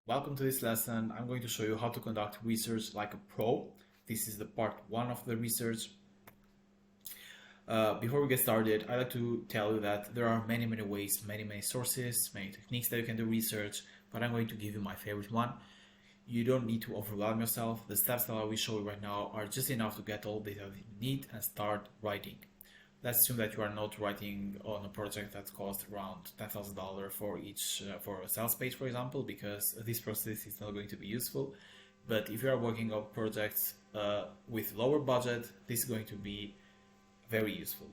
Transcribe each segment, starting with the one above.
Welcome to this lesson. I'm going to show you how to conduct research like a pro. This is the part one of the research. Before we get started, I'd like to tell you that there are many ways, many sources, many techniques that you can do research, but I'm going to give you my favorite one. You don't need to overwhelm yourself. The steps that I will show you right now are just enough to get all the data that you need and start writing. Let's assume that you are not writing on a project that costs around $10,000 for each for a sales page, for example, because this process is not going to be useful. But if you are working on projects with lower budget, this is going to be very useful.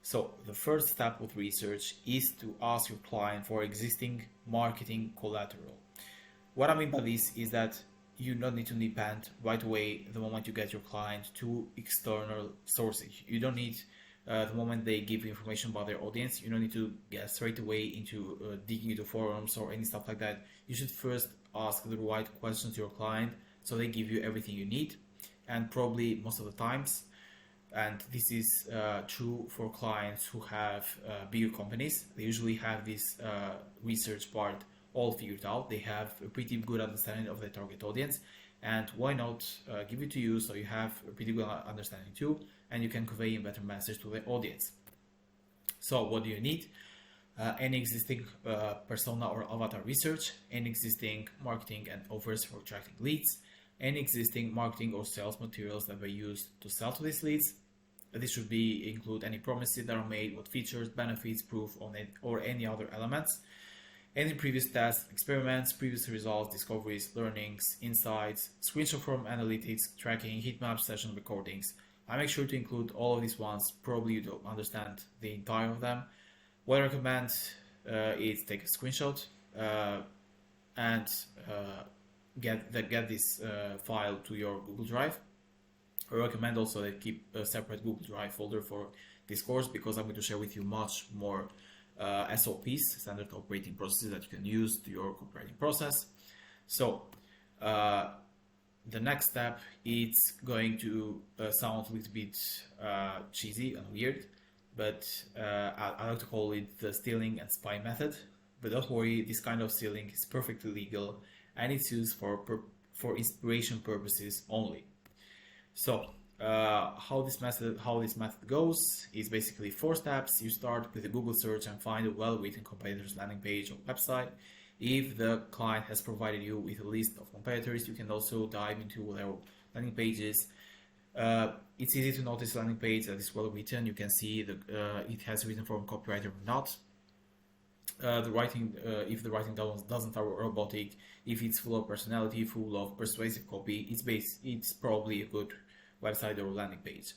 So the first step with research is to ask your client for existing marketing collateral. What I mean by this is that you don't need to depend right away the moment you get your client to external sources. You don't need the moment they give you information about their audience, you don't need to get straight away into digging into forums or any stuff like that. You should first ask the right questions to your client so they give you everything you need, and probably most of the times, and this is true for clients who have bigger companies, they usually have this research part all figured out. They have a pretty good understanding of their target audience, and why not give it to you so you have a pretty good understanding too, and you can convey a better message to the audience. So what do you need? Any existing persona or avatar research, any existing marketing and offers for attracting leads, any existing marketing or sales materials that were used to sell to these leads. This should include any promises that are made, what features, benefits, proof on it, or any other elements. Any previous tests, experiments, previous results, discoveries, learnings, insights, screenshot from analytics, tracking, heat maps, session recordings. I make sure to include all of these ones. Probably you don't understand the entire of them. What I recommend is take a screenshot and get this file to your Google Drive. I recommend also that keep a separate Google Drive folder for this course, because I'm going to share with you much more SOPs, standard operating processes, that you can use to your copywriting process. So the next step, it's going to sound a little bit cheesy and weird, but I like to call it the stealing and spy method. But don't worry, this kind of stealing is perfectly legal and it's used for inspiration purposes only. So how this method goes is basically 4 steps. You start with a Google search and find a well-written competitor's landing page or website. If the client has provided you with a list of competitors, you can also dive into their landing pages. It's easy to notice a landing page that is well written. You can see it has written from a copywriter or not. The writing, if the writing doesn't are robotic, if it's full of personality, full of persuasive copy, it's probably a good website or landing page.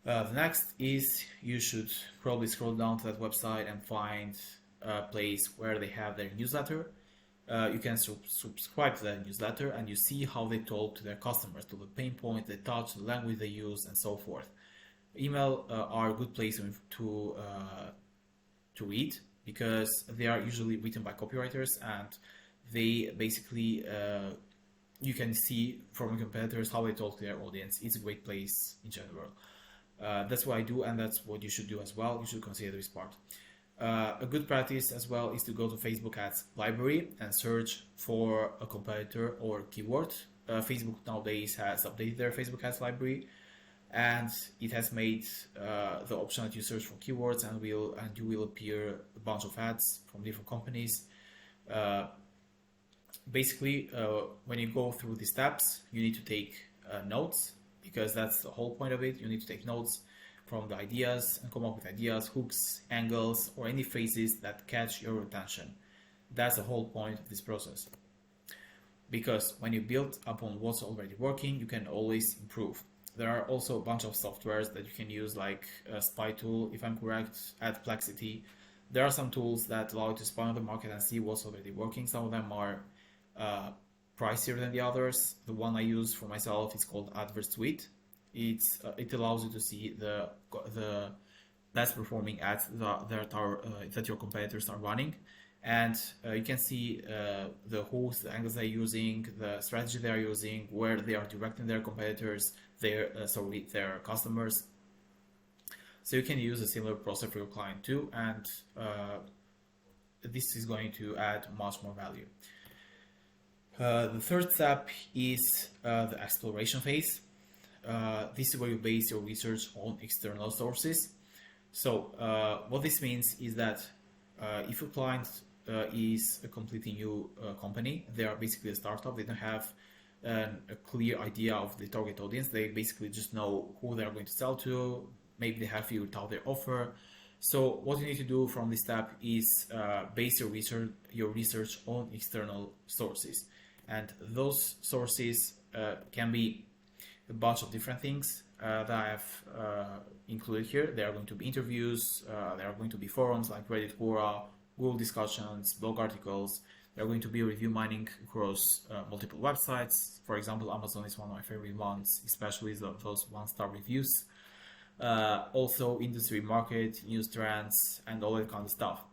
The next is you should probably scroll down to that website and find a place where they have their newsletter. You can subscribe to that newsletter and you see how they talk to their customers, to the pain points they touch, the language they use, and so forth. Email are a good place to read, because they are usually written by copywriters, and they basically you can see from competitors how they talk to their audience. It's a great place in general. That's what I do, and that's what you should do as well. You should consider this part. A good practice as well is to go to Facebook Ads library and search for a competitor or keyword. Facebook nowadays has updated their Facebook Ads library, and it has made the option that you search for keywords and you will appear a bunch of ads from different companies. Basically, when you go through the steps, you need to take notes, because that's the whole point of it. You need to take notes from the ideas and come up with ideas, hooks, angles, or any phrases that catch your attention. That's the whole point of this process. Because when you build upon what's already working, you can always improve. There are also a bunch of softwares that you can use, like SpyTool, if I'm correct, Adplexity. There are some tools that allow you to spy on the market and see what's already working. Some of them are pricier than the others. The one I use for myself is called AdvertSuite. It allows you to see the best performing ads that your competitors are running, and you can see the hooks, the angles they're using, the strategy they are using, where they are directing their competitors, their customers. So you can use a similar process for your client too, and this is going to add much more value. The third step is the exploration phase. This is where you base your research on external sources. So what this means is that if your client is a completely new company, they are basically a startup, they don't have a clear idea of the target audience, they basically just know who they are going to sell to, maybe they have figured out their offer. So what you need to do from this step is base your research on external sources. And those sources can be a bunch of different things that I have included here. There are going to be interviews, there are going to be forums like Reddit, Quora, Google discussions, blog articles. There are going to be review mining across multiple websites. For example, Amazon is one of my favorite ones, especially those one-star reviews. Also industry market, news trends, and all that kind of stuff.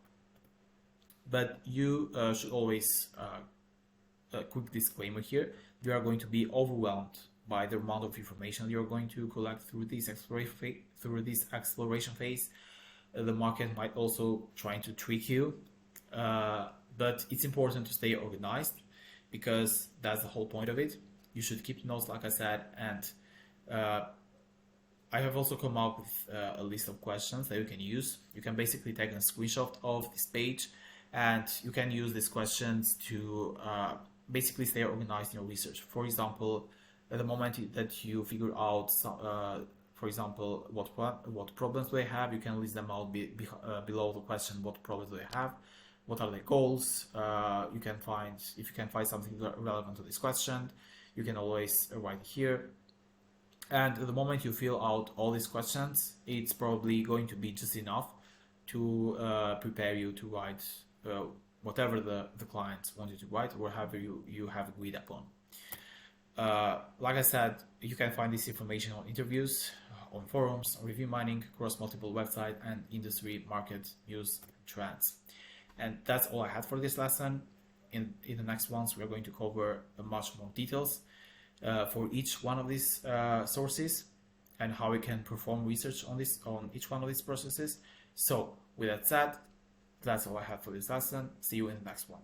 But you should always, a quick disclaimer here, you are going to be overwhelmed by the amount of information you're going to collect through this exploration phase. The market might also try to trick you, but it's important to stay organized because that's the whole point of it. You should keep notes, like I said, and I have also come up with a list of questions that you can use. You can basically take a screenshot of this page and you can use these questions to basically stay organized in your research. For example, at the moment that you figure out, for example, what problems do they have, you can list them out below the question, what problems do they have, what are their goals. You can find, if you can find something relevant to this question, you can always write here. And at the moment you fill out all these questions, it's probably going to be just enough to prepare you to write whatever the client wants you to write, or whatever you have agreed upon. Like I said, you can find this information on interviews, on forums, on review mining, across multiple websites, and industry, market, news, trends. And that's all I had for this lesson. In the next ones, we're going to cover much more details for each one of these sources and how we can perform research on each one of these processes. So with that said, that's all I have for this lesson. See you in the next one.